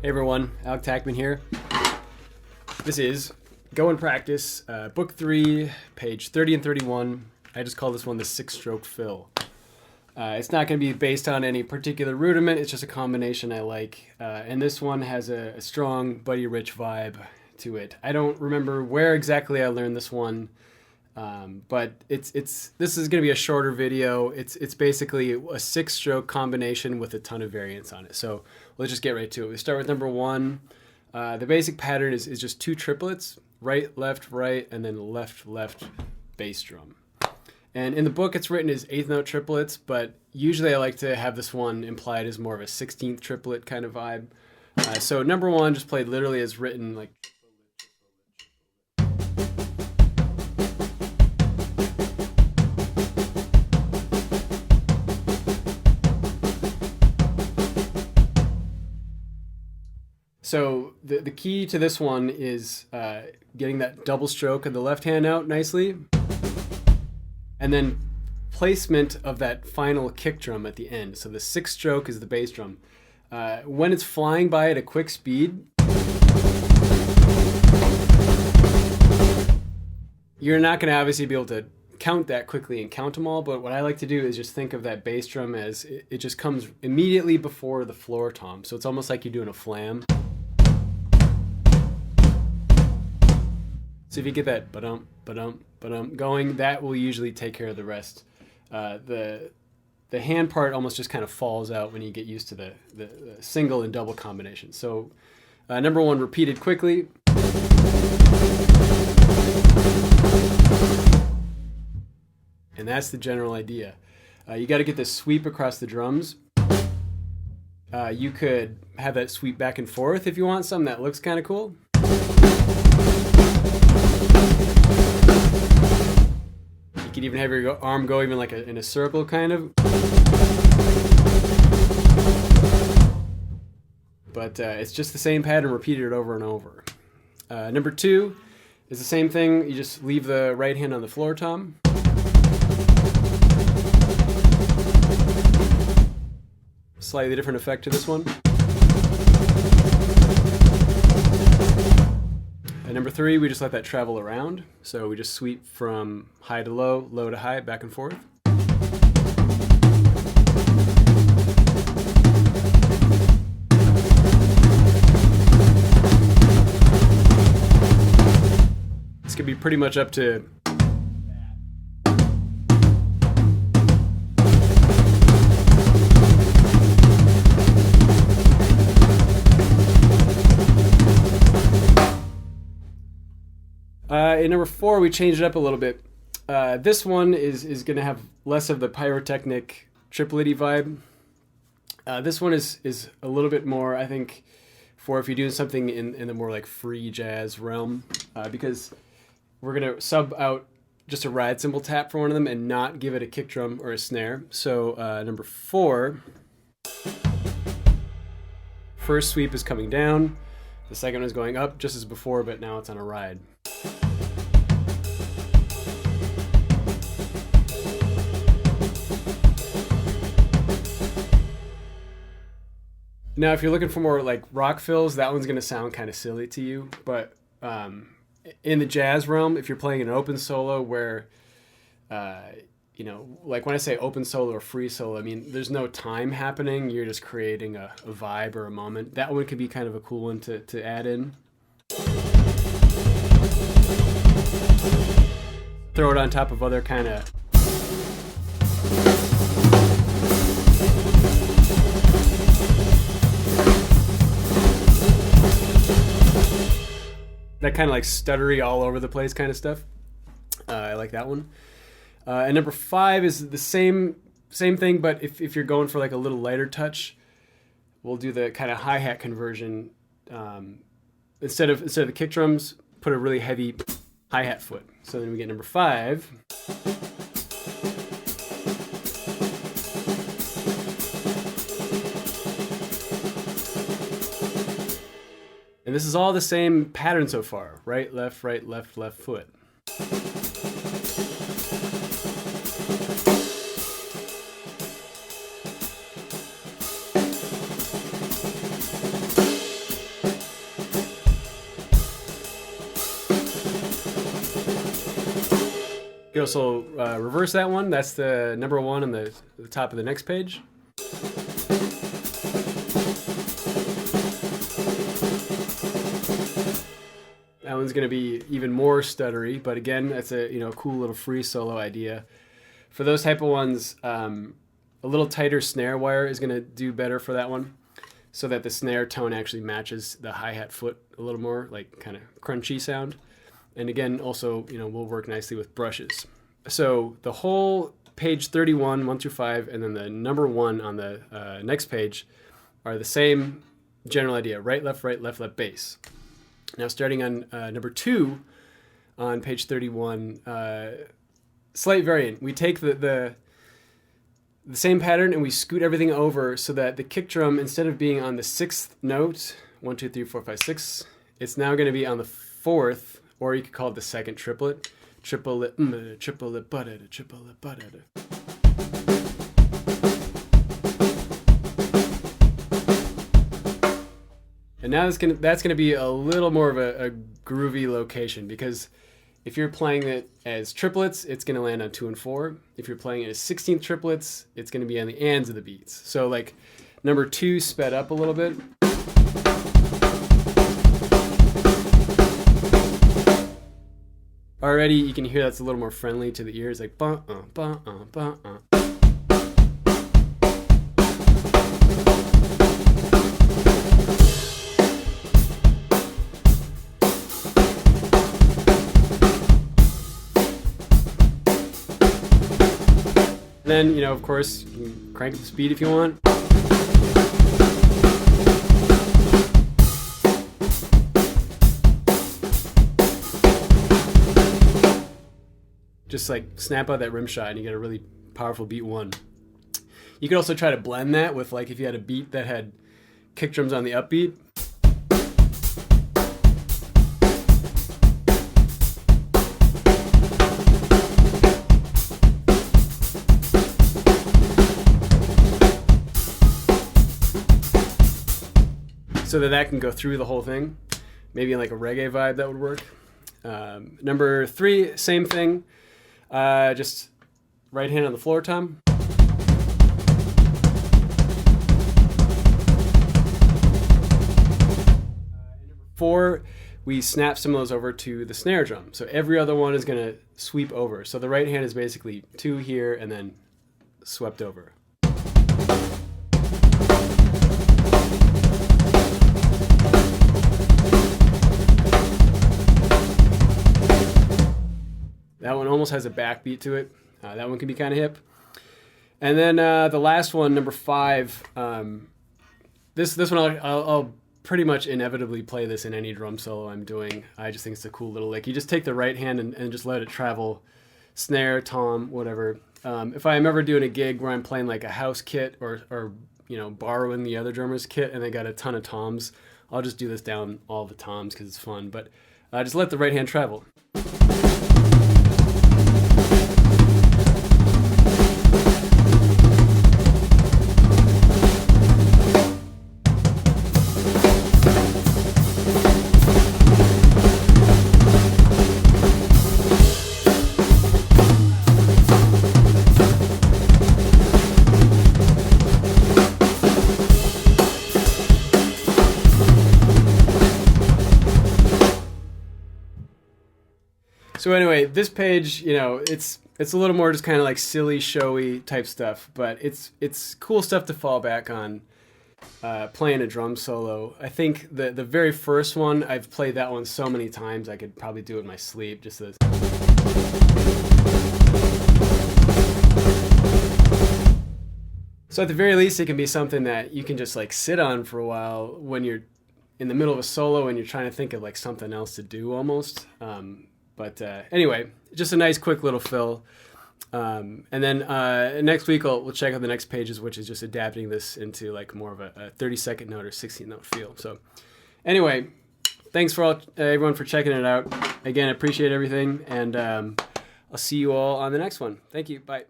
Hey everyone, Alec Tackmann here. This is Go and Practice, Book 3, page 30 and 31. I just call this one the 6-stroke fill. It's not going to be based on any particular rudiment, it's just a combination I like. And this one has a strong Buddy Rich vibe to it. I don't remember where exactly I learned this one, but this is going to be a shorter video. It's basically a 6-stroke combination with a ton of variants on it. So let's just get right to it. We start with number 1. The basic pattern is just 2 triplets, right, and then left, bass drum. And in the book, it's written as 8th note triplets, but usually I like to have this one implied as more of a 16th triplet kind of vibe. So number 1 just played literally as written, like. So the key to this one is getting that double stroke of the left hand out nicely, and then placement of that final kick drum at the end. So the 6th stroke is the bass drum. When it's flying by at a quick speed, you're not going to obviously be able to count that quickly and count them all, but what I like to do is just think of that bass drum as it just comes immediately before the floor tom. So it's almost like you're doing a flam. So if you get that ba-dum, ba-dum, ba-dum going, that will usually take care of the rest. The hand part almost just kind of falls out when you get used to the single and double combination. So number 1 repeated quickly. And that's the general idea. You got to get this sweep across the drums. You could have that sweep back and forth if you want something that looks kind of cool. You could even have your arm go even like in a circle kind of. But it's just the same pattern repeated over and over. Number 2 is the same thing. You just leave the right hand on the floor tom. Slightly different effect to this one. And number 3, we just let that travel around. So we just sweep from high to low, low to high, back and forth. This could be pretty much up to in number 4, we changed it up a little bit. This one is going to have less of the pyrotechnic triplety vibe. This one is a little bit more, I think, for if you're doing something in the more like free jazz realm, because we're going to sub out just a ride cymbal tap for one of them and not give it a kick drum or a snare. So number 4, first sweep is coming down. The second one is going up just as before, but now it's on a ride. Now, if you're looking for more like rock fills, that one's going to sound kind of silly to you. But in the jazz realm, if you're playing an open solo where, like when I say open solo or free solo, I mean, there's no time happening. You're just creating a vibe or a moment. That one could be kind of a cool one to add in. Throw it on top of other kind of... that kind of like stuttery all over the place kind of stuff. I like that one. And number 5 is the same thing, but if you're going for like a little lighter touch, we'll do the kind of hi-hat conversion. Instead of the kick drums, put a really heavy hi-hat foot. So then we get number 5. And this is all the same pattern so far. Right, left, left foot. also reverse that one. That's the number 1 on the top of the next page. That one's going to be even more stuttery, but again, that's a cool little free solo idea. For those type of ones, a little tighter snare wire is going to do better for that one, so that the snare tone actually matches the hi-hat foot a little more, like kind of crunchy sound. And again, also will work nicely with brushes. So the whole page 31, 1 through 5, and then the number 1 on the next page are the same general idea: right, left, left, bass. Now starting on number 2 on page 31, slight variant. We take the same pattern and we scoot everything over so that the kick drum, instead of being on the 6th note, 1, 2, 3, 4, 5, 6, it's now going to be on the 4th, or you could call it the 2nd triplet. Triplet, triplet, butted, triplet, butted. And now that's gonna be a little more of a groovy location, because if you're playing it as triplets, it's gonna land on 2 and 4. If you're playing it as 16th triplets, it's gonna be on the ands of the beats. So like number 2 sped up a little bit. Already you can hear that's a little more friendly to the ears, like ba-uh. Then, of course, you can crank up the speed if you want. Just like snap out that rim shot and you get a really powerful beat 1. You could also try to blend that with, like, if you had a beat that had kick drums on the upbeat. So that can go through the whole thing. Maybe in like a reggae vibe that would work. Number 3, same thing. Just right hand on the floor tom. 4, we snap some of those over to the snare drum. So every other one is going to sweep over. So the right hand is basically 2 here and then swept over. That one almost has a backbeat to it. That one can be kind of hip. And then the last one, number 5. This one I'll pretty much inevitably play this in any drum solo I'm doing. I just think it's a cool little lick. You just take the right hand and just let it travel, snare, tom, whatever. If I'm ever doing a gig where I'm playing like a house kit or borrowing the other drummer's kit and they got a ton of toms, I'll just do this down all the toms because it's fun. But just let the right hand travel. So anyway, this page, it's a little more just kind of like silly, showy type stuff, but it's cool stuff to fall back on playing a drum solo. I think the very first one, I've played that one so many times I could probably do it in my sleep. Just this. So at the very least, it can be something that you can just like sit on for a while when you're in the middle of a solo and you're trying to think of like something else to do almost. But anyway, just a nice quick little fill. And then next week we'll check out the next pages, which is just adapting this into like more of a 30-second note or 16-note feel. So anyway, thanks for everyone for checking it out. Again, I appreciate everything, and I'll see you all on the next one. Thank you. Bye.